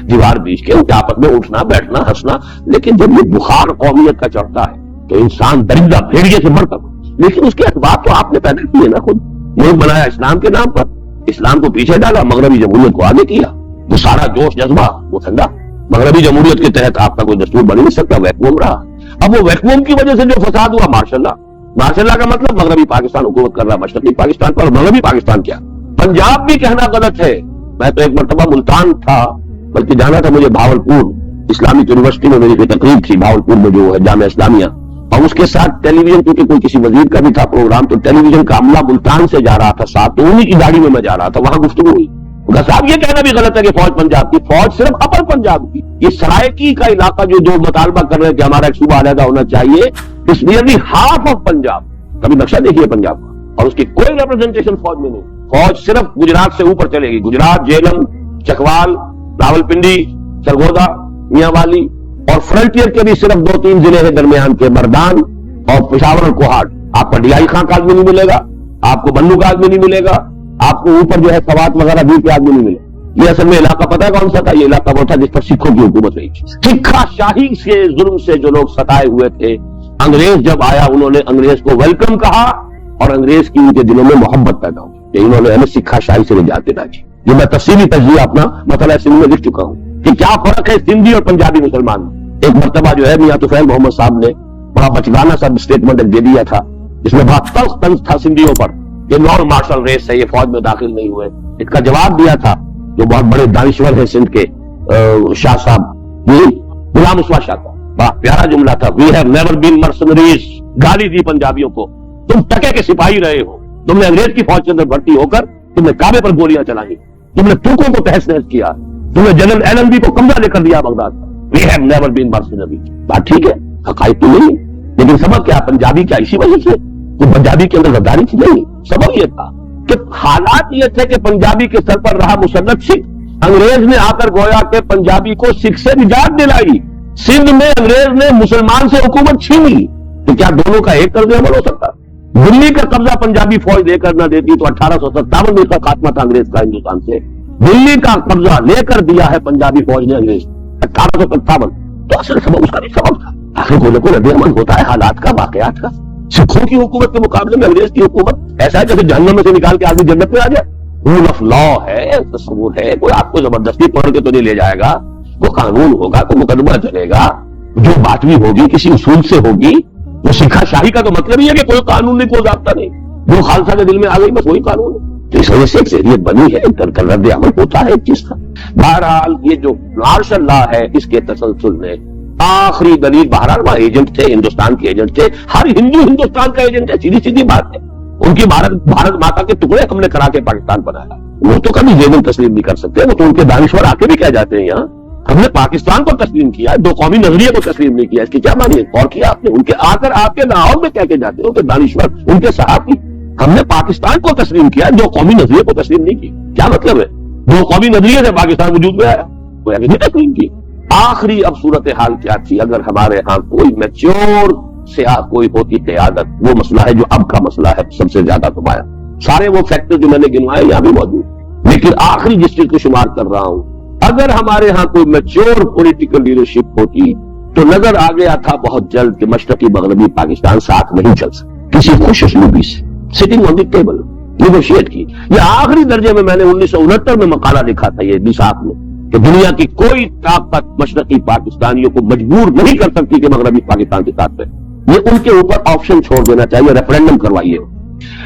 دیوار بیچ کے ان کے آپس میں اٹھنا بیٹھنا ہنسنا، لیکن جب یہ بخار قومیت کا چڑھتا ہے تو انسان درندہ بھیڑیے سے بڑھ کر، لیکن اس کے اسباب تو آپ نے پیدا کیے نا، خود ملک بنایا اسلام کے نام پر، اسلام کو پیچھے ڈالا، مغربی جمہوریت کو آگے کیا، وہ سارا جوش جذبہ وہ ٹھنڈا، مغربی جمہوریت کے تحت آپ کا کوئی دستور بن نہیں سکتا، ویکوم رہا۔ اب وہ ویکوم کی وجہ سے جو فساد ہوا، ماشاء اللہ کا مطلب مغربی پاکستان حکومت کر رہا مشرقی پاکستان پر، مغربی پاکستان کیا، پنجاب بھی کہنا غلط ہے۔ میں تو ایک مرتبہ ملتان تھا، بلکہ جانا تھا مجھے بھاولپور، اسلامک یونیورسٹی میں میری کوئی تقریب تھی بھاولپور میں جو ہے جامعہ اسلامیہ، اور اس کے ساتھ ٹیلی ویژن کیونکہ کوئی کسی وزیر کا بھی تھا پروگرام، تو ٹیلی ویژن کا عملہ ملتان سے جا رہا تھا ساتھ، تو انہی کی گاڑی میں میں جا رہا تھا، وہاں گفتگو ہوئی۔ صاحب یہ کہنا بھی غلط ہے کہ فوج پنجاب کی، فوج صرف اپر پنجاب کی، یہ سرائکی کا علاقہ جو مطالبہ کر رہے ہیں کہ ہمارا ایک صوبہ علیحدہ ہونا چاہیے، اس نیئرلی ہاف آف پنجاب، کبھی نقشہ دیکھیے پنجاب کا، اور اس کی کوئی ریپرزنٹیشن فوج میں نہیں، فوج صرف گجرات سے اوپر چلے گی، گجرات، جیلم، چکوال، راولپنڈی، سرگودا، میاں والی، اور فرنٹیئر کے بھی صرف 2-3 ضلع ہیں درمیان کے، مردان اور پشاور اور کوہاٹ۔ آپ کو ڈی آئی خان کا آدمی نہیں ملے گا، آپ کو بنو کا آدمی نہیں ملے گا، آپ کو اوپر جو ہے سوات وغیرہ بھی کے آدمی نہیں ملے۔ یہ اصل میں علاقہ پتہ ہے کون سا تھا؟ یہ علاقہ وہ تھا جس پر سکھوں کی حکومت رہی تھی، سکھا شاہی سے ظلم سے جو لوگ ستائے ہوئے تھے، انگریز جب آیا انہوں نے انگریز کو ویلکم کہا، اور انگریز کی ان کے دلوں میں محبت پیدا ہوئی کہ انہوں نے ہمیں سکھا شاہی سے نجات دلا دی۔ یہ میں تفصیلی تجزیہ اپنا مسئلہ سندھ میں لکھ چکا ہوں کہ کیا فرق ہے سندھی اور پنجابی مسلمان میں۔ ایک مرتبہ جو ہے میاں طفیل محمد صاحب نے بڑا بچگانہ سا اسٹیٹمنٹ دے دیا تھا، جس میں بہت تلخ طنز تھا سندھیوں پر، یہ نان مارشل ریس ہے، یہ فوج میں داخل نہیں ہوئے۔ اس کا جواب دیا تھا جو بہت بڑے دانشور ہیں سندھ کے شاہ صاحب، یہ غلام اسوا شاہ کا بڑا پیارا جملہ تھا، we have never been mercenaries, گالی دی پنجابیوں کو، تم ٹکے کے سپاہی رہے ہو، تم نے انگریز کی فوج کے اندر بھرتی ہو کر تم نے کعبے پر گولیاں چلائی، تم نے ترکوں کو تہس نہس کیا، تم نے جنرل ایلنبی کو قبضہ لے کر دیا بغداد کا، we have never been mercenaries. بات ٹھیک ہے، حقائق تو نہیں، لیکن سبب کیا؟ پنجابی کیا اسی وجہ سے کہ پنجابی کے اندر غداری تھی؟ نہیں، سبب یہ تھا کہ حالات یہ تھے کہ پنجابی کے سر پر رہا مسلط سکھ، انگریز نے آ کر گویا کہ پنجابی کو سکھ سے نجات دلائی، سندھ میں انگریز نے مسلمان سے حکومت چھینی، تو کیا دونوں کا ایک طرز عمل ہو سکتا؟ دلی کا قبضہ پنجابی فوج لے کر نہ دیتی تو 1857 میں کا خاتمہ تھا انگریز کا ہندوستان سے، دلی کا قبضہ لے کر دیا ہے پنجابی فوج نے انگریز 1857، تو اصل سبب اس کا بھی سبب تھا۔ آخر کوئی نہ کوئی رد عمل ہوتا ہے حالات کا، واقعات کا۔ سکھوں کی حکومت کے مقابلے میں انگریز کی حکومت ایسا ہے جیسے جہنم میں سے نکال کے آدمی جنت میں آ جائے، رول آف لا ہے، تصور ہے، کوئی آپ کو زبردستی پڑھ کے تو نہیں لے جائے گا، کوئی قانون ہوگا، کوئی مقدمہ چلے گا، جو بات بھی ہوگی کسی اصول سے ہوگی۔ وہ سکھا شاہی کا تو مطلب ہی ہے کہ کوئی قانون نہیں، کوئی ضابطہ نہیں، جو خالصہ کے دل میں آ گئی بس وہی قانون ہے، تو اس وجہ سے ایک ذریعت بنی ہے، رد عمل ہوتا ہے ایک چیز کا۔ بہرحال یہ جو مارشل لا ہے اس کے تسلسل میں آخری دلیل، بہرحال وہ ایجنٹ تھے، ہندوستان کے ایجنٹ تھے، ہر ہندو ہندوستان کا ایجنٹ ہے، سیدھی سیدھی بات ہے۔ ان کی بھارت ماتا کے ٹکڑے ہم نے کرا کے پاکستان بنایا، وہ تو کبھی یہ تسلیم نہیں کر سکتے، وہ تو ان کے دانشور آ کے بھی کہہ جاتے ہیں یہاں ہم نے پاکستان کو تسلیم کیا، دو قومی نظریے کو تسلیم نہیں کیا، اس کی کیا مانی ہے؟ اور کیا آپ نے ان کے آ کر آپ کے لاہور میں کہہ کے جاتے ہیں ان کے دانشور، ان کے صحافی، ہم نے پاکستان کو تسلیم کیا، دو قومی نظریے کو تسلیم نہیں کی، کیا مطلب ہے؟ دو قومی نظریے سے پاکستان وجود میں آیا، وہ نہیں تسلیم کی۔ آخری اب صورتحال کیا تھی؟ اگر ہمارے ہاں کوئی میچور کوئی ہوتی قیادت، وہ مسئلہ ہے جو اب کا مسئلہ ہے سب سے زیادہ نمایاں، سارے وہ فیکٹر جو میں نے گنوائے یہاں بھی موجود، لیکن آخری جس چیز کو شمار کر رہا ہوں، اگر ہمارے ہاں کوئی میچور پولیٹیکل لیڈرشپ ہوتی تو نظر آ گیا تھا بہت جلد کہ مشرقی مغربی پاکستان ساتھ نہیں چل سکتا کسی خوش اسلوبی سے، sitting on the table negotiate کی۔ یہ آخری درجے میں نے 1969 میں مقالہ لکھا تھا یہ نصاب میں کہ دنیا کی کوئی طاقت مشرقی پاکستانیوں کو مجبور نہیں کر سکتی کہ مغربی پاکستان کے ساتھ رہے، یہ ان کے اوپر آپشن چھوڑ دینا چاہیے، ریفرینڈم کروائیے۔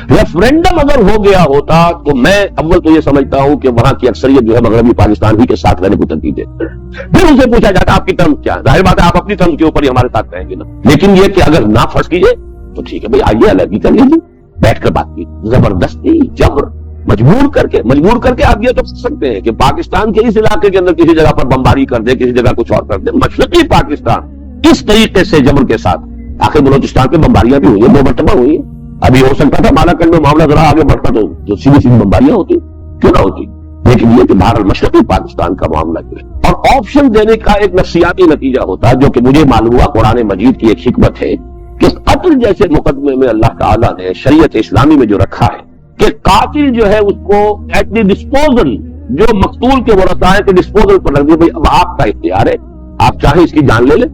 ریفرینڈم اگر ہو گیا ہوتا تو میں اول تو یہ سمجھتا ہوں کہ وہاں کی اکثریت جو ہے مغربی پاکستان ہی کے ساتھ رہنے کو ترجیح دیتے، پھر ان سے پوچھا جاتا آپ کی ٹرم کیا ہے، ظاہر بات ہے آپ اپنی ٹرم کے اوپر ہی ہمارے ساتھ رہیں گے نا، لیکن یہ کہ اگر نہ فرض کیجیے تو ٹھیک ہے بھائی آئیے الگ ہی کر لیجیے، بیٹھ کر بات کی، زبردستی جبر مجبور کر کے آپ یہ تو سکتے ہیں کہ پاکستان کے اس علاقے کے اندر کسی جگہ پر بمباری کر دے، کسی جگہ کچھ اور کر دے، مشرقی پاکستان کس طریقے سے جبر کے ساتھ، آخر بلوچستان پہ بمباریاں بھی ہوئی ہیں، 2 مرتبہ ہوئی ہیں، ابھی ہو سکتا تھا بالاکنڈ میں معاملہ ذرا آگے بڑھتا تو سیدھی بمباریاں ہوتی، کیوں نہ ہوتی، لیکن یہ کہ بہرحال مشرقی پاکستان کا معاملہ جو ہے اور آپشن دینے کا ایک نفسیاتی نتیجہ ہوتا ہے، جو کہ مجھے معلوم ہوا قرآن مجید کی ایک حکمت ہے کہ قتل جیسے مقدمے میں اللہ تعالیٰ نے شریعت اسلامی میں جو رکھا ہے کہ قاتل جو ہے اس کو ایٹ دی ڈسپوزل، جو مقتول کے ورثاء کے ڈسپوزل پر رکھ دیا، بھائی اب آپ کا اختیار ہے، آپ چاہے اس کی جان لے لیں،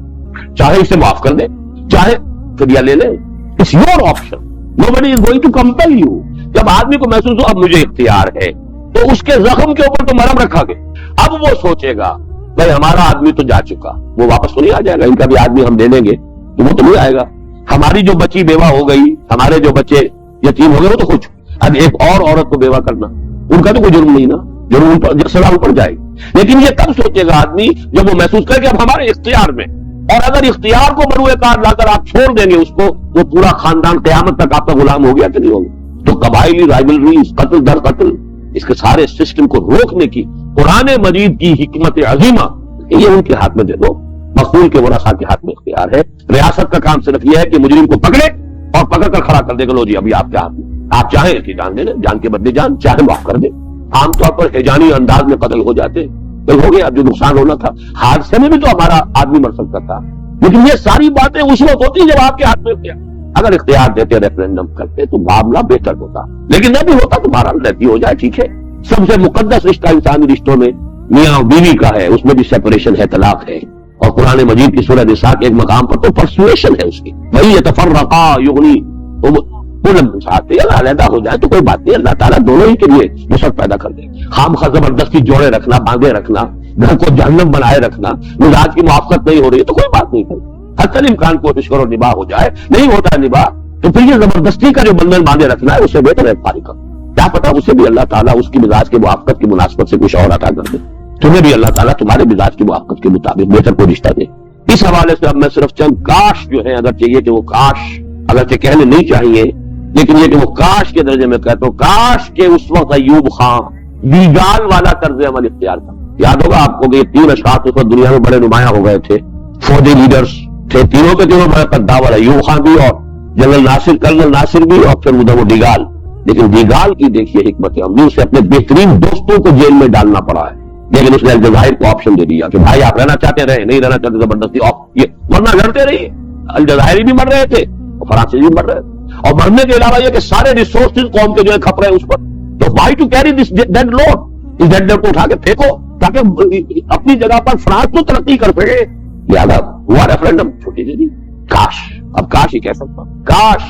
چاہے اسے معاف کر دیں، چاہے فدیہ لے لیں، it's your option, nobody is going to compel you۔ جب آدمی کو محسوس ہو اب مجھے اختیار ہے تو اس کے زخم کے اوپر تو مرہم رکھا گیا، اب وہ سوچے گا بھائی ہمارا آدمی تو جا چکا، وہ واپس تو نہیں آ جائے گا، ان کا بھی آدمی ہم دے دیں گے تو وہ تو نہیں آئے گا، ہماری جو بچی بیوہ ہو گئی، ہمارے جو بچے یتیم ہو گئے وہ تو کچھ، اب ایک اور عورت کو بیوہ کرنا ان کا تو کوئی جرم نہیں نا، جرم سزا اوپر جائے گی، لیکن یہ کب سوچے گا آدمی جب وہ محسوس کرے کہ اب ہمارے اختیار میں، اور اگر اختیار کو بروئے کار لا کر آپ چھوڑ دیں گے اس کو، وہ پورا خاندان قیامت تک آپ کا غلام ہو گیا کہ نہیں ہوگا؟ تو قبائلی رائبلریز، قتل در قتل، اس کے سارے سسٹم کو روکنے کی قرآن مجید کی حکمت عظیمہ، یہ ان کے ہاتھ میں دے دو، مقبول کے ورثاء کے ہاتھ میں اختیار ہے۔ ریاست کا کام صرف یہ ہے کہ مجرم کو پکڑے اور پکڑ کر کھڑا کر دے کہ لو جی ابھی آپ کے ہاتھ میں، آپ چاہیں اس کی جان دے دیں، جان کے بدلے جان، چاہے معاف کر دیں۔ عام طور پر ہیجانی انداز میں قتل ہو جاتے، تو ہو گیا، جو نقصان ہونا تھا۔ حادثے میں بھی تو ہمارا آدمی مر سکتا تھا، لیکن یہ ساری باتیں اس وقت ہوتی جب آپ کے ہاتھ میں اختیار، اگر اختیار دیتے، ریفرینڈم کرتے تو معاملہ بہتر ہوتا، لیکن نہ بھی ہوتا تو بہرحال رہتی ہو جائے، ٹھیک ہے۔ سب سے مقدس رشتہ انسانی رشتوں میں میاں اور بیوی کا ہے، اس میں بھی سیپریشن ہے، طلاق ہے، اور قرآن مجید کی سورہ نساء کے ایک مقام پر تو پرسویشن ہے اس کی، وہی یتفرقا یغنی علیحدہ ہو جائے تو کوئی بات نہیں، اللہ تعالیٰ دونوں ہی کے لیے وسعت پیدا کر دے۔ خامخواہ زبردستی جوڑے رکھنا، باندھے رکھنا، گھر کو جہنم بنائے رکھنا، مزاج کی موافقت نہیں ہو رہی ہے تو کوئی بات نہیں کرے، حتی الامکان کوشش کرو نباہ ہو جائے، نہیں ہوتا ہے نباہ تو پھر یہ زبردستی کا جو بندھن باندھے رکھنا ہے اس سے بہتر ہے فارغ کرو، کیا پتا اسے بھی اللہ تعالیٰ اس کی مزاج کے موافقت کی مناسبت سے کچھ اور عطا کر دے، تمہیں بھی اللہ تعالیٰ تمہارے مزاج کی موافقت کے مطابق بہتر کوئی رشتہ دے۔ اس حوالے سے اب میں صرف چند کاش جو ہے، اگر چاہیے کہ وہ کاش اگرچہ کہنے نہیں چاہیے، لیکن یہ کہ وہ کاش کے درجے میں کہتا ہوں، کاش کہ اس وقت ایوب خان دیگال والا طرز عمل اختیار تھا۔ یاد ہوگا آپ کو کہ یہ تین اشخاص اس وقت دنیا میں بڑے نمایاں ہو گئے تھے، فوجی لیڈرز تھے، تینوں کے تینوں بڑے قداور، ایوب خان بھی اور جنرل ناصر، کرنل ناصر بھی، اور پھر ادھر وہ دیگال۔ لیکن دیگال کی دیکھیے حکمت عملی، اسے اپنے بہترین دوستوں کو جیل میں ڈالنا پڑا ہے، لیکن اس نے الجزائر کو آپشن دے دیا کہ بھائی آپ رہنا چاہتے رہے، نہیں رہنا چاہتے زبردستی ورنہ لڑتے رہیے۔ الجزائری بھی مر رہے تھے اور فرانسیسی بھی مر رہے تھے، اور مرنے کے علاوہ یہ کہ سارے ریسورسز قوم کے جو ہے کھپ رہے ہیں اس پر، تو بائی to carry this dead load, اس ڈیڈ لوڈ کو اٹھا کے پھینکو تاکہ اپنی جگہ پر فرانس تو ترقی کر سکے۔ یاد ہوا ریفرینڈم، چھوٹی سی جی، کاش، اب کاش ہی کہہ سکتا ہوں، کاش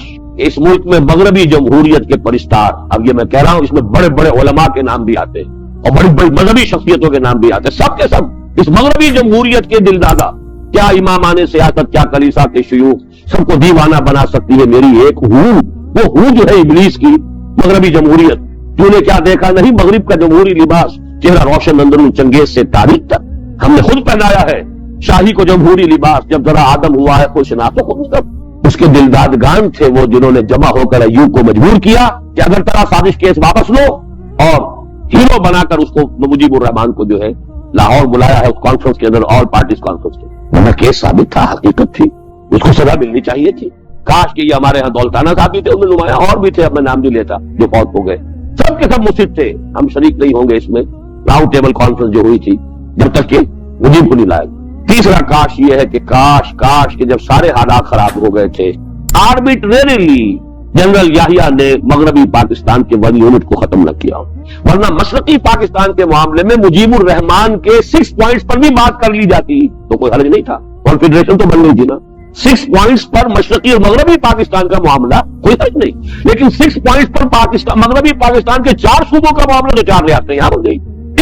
اس ملک میں مغربی جمہوریت کے پرستار، اب یہ میں کہہ رہا ہوں، اس میں بڑے بڑے علماء کے نام بھی آتے ہیں اور بڑی بڑی مذہبی شخصیتوں کے نام بھی آتے ہیں، سب کے سب اس مغربی جمہوریت کے دل دادا، کیا امامان سیاست، کیا کلیسا کے شیوخ، سب کو دیوانہ بنا سکتی ہے میری ایک ہوں، وہ ہوں جو ہے ابلیس کی مغربی جمہوریت۔ تو نے کیا دیکھا نہیں، مغرب کا جمہوری لباس، چہرہ روشن اندرون چنگیز سے تاریخ تک، ہم نے خود پہنایا ہے شاہی کو جمہوری لباس، جب ذرا آدم ہوا ہے خوش ناف خود تک۔ اس کے دلدادگان تھے وہ جنہوں نے جمع ہو کر ایوب کو مجبور کیا کہ اگر ترا سازش کیس واپس لو، اور ہیرو بنا کر اس کو مجیب الرحمان کو جو ہے لاہور بلایا ہے اس کانفرنس کے اندر، آل پارٹیز کانفرنس کے، ورنہ کیس ثابت تھا، حقیقت تھی، اس کو سزا ملنی چاہیے تھی۔ کاش کہ یہ ہمارے ہاں دولتانہ صاحب بھی تھے، ان میں نمایاں اور بھی تھے، اب میں نام نہیں لیتا، جو فوت ہو گئے، سب کے سب مصیب تھے، ہم شریک نہیں ہوں گے اس میں، راؤنڈ ٹیبل کانفرنس جو ہوئی تھی، جب تک کہ مجیب کو نہیں لائے۔ تیسرا کاش یہ ہے کہ کاش کہ جب سارے حالات خراب ہو گئے تھے، آربیٹریریلی جنرل یحییٰ نے مغربی پاکستان کے 1 یونٹ کو ختم نہ کیا، ورنہ مشرقی پاکستان کے معاملے میں مجیب الرحمان کے 6 پوائنٹس پر بھی بات کر لی جاتی تو کوئی حرج نہیں تھا، کانفیڈریشن تو بن گئی تھی نا۔ 6 پوائنٹس پر مشرقی اور مغربی پاکستان کا معاملہ کوئی حرج نہیں، لیکن 6 پوائنٹس پر پاکستان، مغربی پاکستان کے 4 صوبوں کا معاملہ تو 4 ریاستیں یہاں ہو گئی،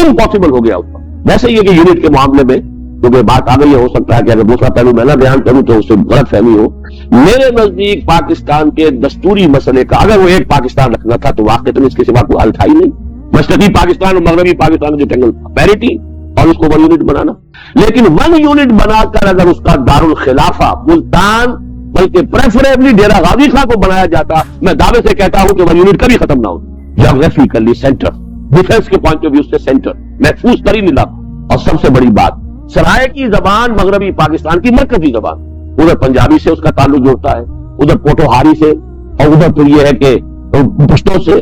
امپاسبل ہو گیا اس پر۔ ویسے یہ کہ یونٹ کے معاملے میں کیونکہ بات آ گئی ہے، ہو سکتا ہے کہ اگر دوسرا پہلو میں نہ بیان کروں تو اس سے غلط فہمی ہو، میرے نزدیک پاکستان کے دستوری مسئلے کا اگر وہ ایک پاکستان رکھنا تھا تو واقعی اس کے سوا کوئی حل تھا ہی نہیں، مشرقی پاکستان اور مغربی پاکستان جو ٹینگل پیریٹی اور اس کو 1 یونٹ بنانا، لیکن 1 یونٹ بنا کر اگر اس کا دارالخلافہ ملتان بلکہ پریفریبلی ڈیرہ غازی خان کو بنایا جاتا، میں دعوے سے کہتا ہوں کہ 1 یونٹ کبھی ختم نہ ہو، جیوگرافیکلی سینٹر، ڈیفینس کے پوائنٹ آف ویو سے سینٹر، محفوظ ترین علاقہ، اور سب سے بڑی بات سرائے کی زبان مغربی پاکستان کی مرکزی زبان، ادھر پنجابی سے اس کا تعلق جوڑتا ہے، ادھر پوٹوہاری سے، اور ادھر پھر یہ ہے کہ پشتو سے،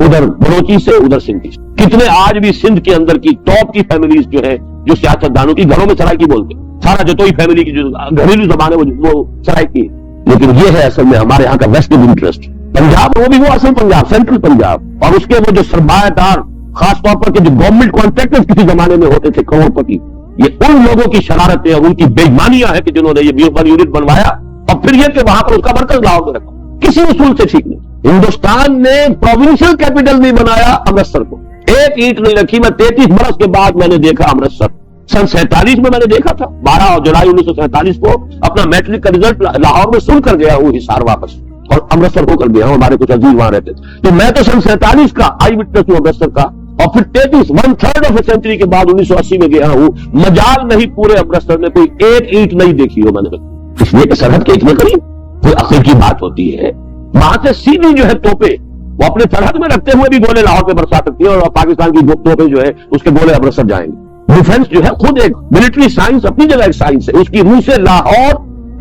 ادھر بلوچی سے، ادھر سندھی سے۔ کتنے آج بھی سندھ کے اندر کی ٹاپ کی فیملیز جو ہے، جو سیاستدانوں کی گھروں میں سرائے کی بولتے ہیں، سارا جتوئی فیملی کی جو گھریلو زبان ہے وہ سرائے کی، لیکن یہ ہے اصل میں ہمارے ہاں کا ویسٹڈ انٹرسٹ۔ پنجاب وہ بھی وہ اصل پنجاب، سینٹرل پنجاب، اور اس کے وہ جو سرمایہ دار، خاص طور پر کہ جو گورنمنٹ کانٹریکٹر کسی زمانے میں ہوتے تھے، کروڑ پتی، یہ ان لوگوں کی شرارتیں اور ان کی بے ایمانیاں ہیں کہ جنہوں نے یہ 1 یونٹ بنوایا، اور پھر یہ کہ وہاں پر اس کا مرکز لاہور میں رکھا، کسی اصول سے ٹھیک نہیں۔ ہندوستان نے پروونشل کیپٹل نہیں بنایا امرتسر کو، ایک اینٹ نہیں رکھی۔ میں 33 برس کے بعد میں نے دیکھا امرتسر، سن 47 میں نے دیکھا تھا، 12 جولائی 1947 کو اپنا میٹرک کا رزلٹ لاہور میں سن کر گیا ہوں حصار واپس، اور امرتسر ہو کر گیا ہوں، ہمارے کچھ عزیز وہاں رہتے تھے، تو میں تو سن 47 کا آئی وٹنس ہوں امرتسر کا، اور پھر 1/3 آف اے سینچری کے بعد 1980 میں گیا ہوں، مجال نہیں پورے امرتسر میں کوئی ایک اینٹ نہیں دیکھی ہو میں نے، اس لیے کہ سرحد کے اتنے قریب کوئی عقل کی بات ہوتی ہے۔ وہاں سے سیدھی جو ہے توپے وہ اپنے سرحد میں رکھتے ہوئے بھی گولے لاہور پہ برسا سکتی ہیں، اور پاکستان کی توپے جو ہے اس کے گولے امرتسر جائیں گے۔ ڈیفنس جو ہے خود ایک ملٹری سائنس اپنی جگہ ایک سائنس ہے، اس کی روح سے لاہور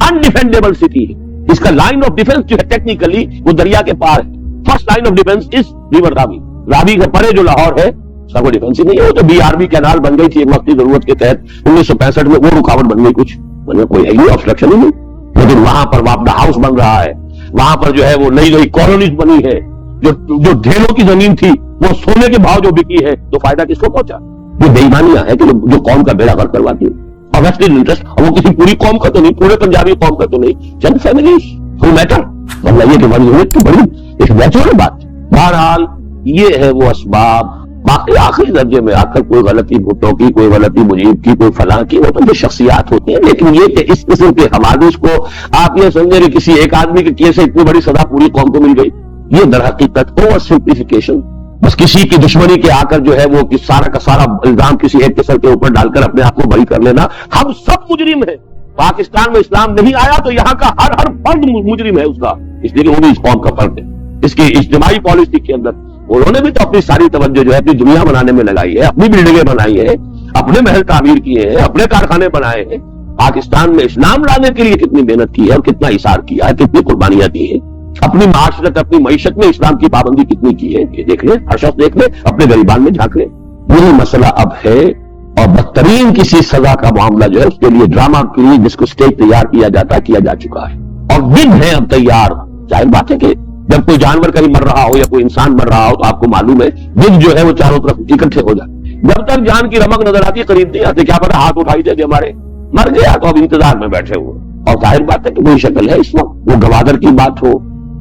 انڈیفینڈیبل سٹی ہے، اس کا لائن آف ڈیفنس جو ہے ٹیکنیکلی وہ دریا کے پار ہے۔ First line of defence is river Ravi, Ravi کے پرے جو لاہور ہے اس کا کوئی ڈیفنس ہی نہیں ہے۔ وہ تو BRB کینال بن گئی تھی ایک وقت کی ضرورت کے تحت 1965 میں، وہ رکاوٹ بن گئی کچھ، کوئی ہے نہیں، آبسٹرکشن ہی نہیں۔ لیکن وہاں پر واپڈا ہاؤس بن رہا ہے، وہاں پر جو ہے وہ نئی نئی کالونیز بنی ہے، جو ڈھیلوں کی زمین تھی وہ سونے کے بھاؤ جو بکی ہے، تو فائدہ کس کو پہنچا؟ یہ بے ایمانیاں ہے کہ جو قوم کا بیڑا غرق کرواتی ہے، اور ویسٹرن انٹرسٹ، اور وہ کسی پوری قوم کا تو نہیں، پورے پنجابی قوم کا تو نہیں، چند فیملیز ہو میٹر، ورنہ یہ کہ ورنہ تو بڑی ایک نیچرل بات۔ بہرحال یہ ہے وہ اسباب۔ باقی آخری درجے میں آ کر کوئی غلطی بھٹو کی، کوئی غلطی مجیب کی، کوئی فلاں کی، وہ تو جو شخصیات ہوتی ہیں، لیکن یہ کہ اس قسم کے حوادث کو آپ یہ سمجھیں کہ کسی ایک آدمی کے کیے سے اتنی بڑی سزا پوری قوم کو مل گئی، یہ در حقیقت اوور سمپلیفیکیشن، بس کسی کی دشمنی کے آ کر جو ہے وہ سارا کا سارا الزام کسی ایک کے سر کے اوپر ڈال کر اپنے آپ کو بری کر لینا۔ ہم سب مجرم ہیں، پاکستان میں اسلام نہیں آیا تو یہاں کا ہر فرد مجرم ہے اس کا، اس لیے کہ وہ بھی اس قوم کا فرد ہے۔ اس کی اجتماعی پالیسی کے اندر انہوں نے بھی تو اپنی ساری توجہ جو ہے اپنی دنیا بنانے میں لگائی ہے، اپنی بلڈنگیں بنائی ہیں، اپنے محل تعمیر کیے ہیں، اپنے کارخانے بنائے ہیں۔ پاکستان میں اسلام لانے کے لیے کتنی محنت کی ہے اور کتنا اثار کیا ہے، کتنی قربانیاں دی ہیں، اپنی معاشرت اپنی معیشت میں اسلام کی پابندی کتنی کی ہے، یہ دیکھ لیں، ہر شخص دیکھ لیں، اپنے غریبان میں جھانک لیں۔ یہی مسئلہ اب ہے، اور بدترین کسی سزا کا معاملہ جو ہے اس کے لیے ڈرامہ کے لیے جس کو اسٹیج تیار کیا جاتا ہے کیا جا چکا ہے، اور ود ہے اب تیار۔ ظاہر بات ہے کہ جب کوئی جانور کہیں مر رہا ہو یا کوئی انسان مر رہا ہو تو آپ کو معلوم ہے ود جو ہے وہ چاروں طرف اکٹھے ہو جاتے، جب تک جان کی رمق نظر آتی ہے قریب نہیں آتے، کیا پتا ہاتھ اٹھائی جائے ہمارے مر گیا تو اب انتظار میں بیٹھے ہوئے۔ اور ظاہر بات ہے کہ وہی شکل ہے اس وقت، وہ گوادر کی بات ہو،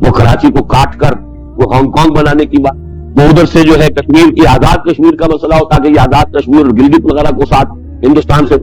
وہ کراچی کو کاٹ کر وہ ہانگ کانگ بنانے کی بات، وہ ادھر سے جو ہے کشمیر کی آزاد کشمیر کا مسئلہ ہو تاکہ یہ آزاد کشمیر اور گلگت وغیرہ کو ساتھ ہندوستان سے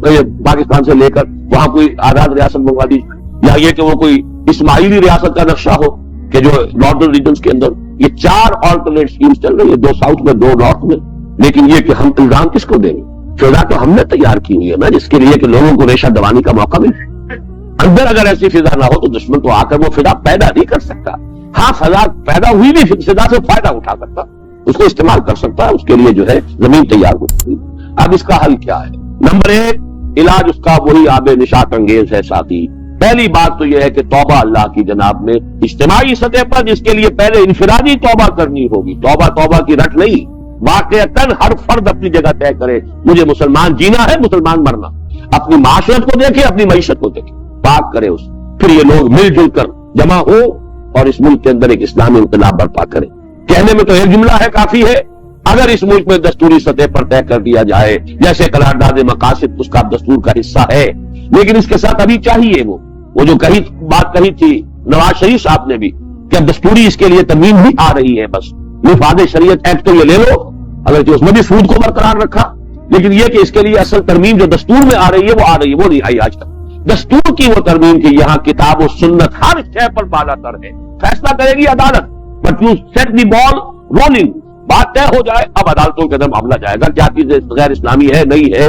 پاکستان سے لے کر وہاں کوئی آزاد ریاست منگوا دی، یا یہ کہ وہ کوئی اسماعیلی ریاست کا نقشہ ہو کہ جو نارتھرن ریجنز کے اندر یہ 4 آلٹرنیٹ سکیمز چل رہی ہے، 2 ساؤتھ میں 2 نارتھ میں، لیکن یہ کہ ہم الزام کس کو دیں گے؟ فضا تو ہم نے تیار کی ہوئی ہے نا، جس کے لیے کہ لوگوں کو ریشہ دبانے کا موقع ملے۔ اندر اگر ایسی فضا نہ ہو تو دشمن تو آ کر وہ فضا پیدا نہیں کر سکتا۔ ہاں فضا پیدا ہوئی بھی فضا سے فائدہ اٹھا سکتا، اس کو استعمال کر سکتا ہے، اس کے لیے جو ہے زمین تیار ہوتی۔ اب اس کا حل کیا ہے؟ نمبر 1 علاج اس کا وہی آب نشاط انگیز ہے ساتھی۔ پہلی بات تو یہ ہے کہ توبہ اللہ کی جناب میں اجتماعی سطح پر، جس کے لیے پہلے انفرادی توبہ کرنی ہوگی۔ توبہ کی رٹ نہیں، واقعتاً ہر فرد اپنی جگہ طے کرے مجھے مسلمان جینا ہے، مسلمان مرنا، اپنی معاشرت کو دیکھے، اپنی معیشت کو دیکھے، پاک کرے اس، پھر یہ لوگ مل جل کر جمع ہو اور اس ملک کے اندر ایک اسلامی انقلاب برپا کرے۔ کہنے میں تو ایک جملہ ہے کافی ہے، اگر اس ملک میں دستوری سطح پر طے کر دیا جائے، جیسے قرارداد مقاصد اس کا دستور کا حصہ ہے، لیکن اس کے ساتھ ابھی چاہیے وہ جو بات کہی تھی نواز شریف صاحب نے بھی کہ اب دستوری اس کے لیے ترمیم بھی آ رہی ہے، بس مفاد شریعت ایکٹ تو یہ لے لو، اگر اس میں بھی سود کو برقرار رکھا، لیکن یہ کہ اس کے لیے اصل ترمیم جو دستور میں آ رہی ہے وہ نہیں آئی آج تک۔ دستور کی وہ ترمیم کی یہاں کتاب و سنت ہر شے پر بالا تر ہے، فیصلہ کرے گی عدالت، but you set the ball rolling, بات طے ہو جائے اب عدالتوں کے اندر معاملہ جائے گا، کیا چیز غیر اسلامی ہے نہیں ہے۔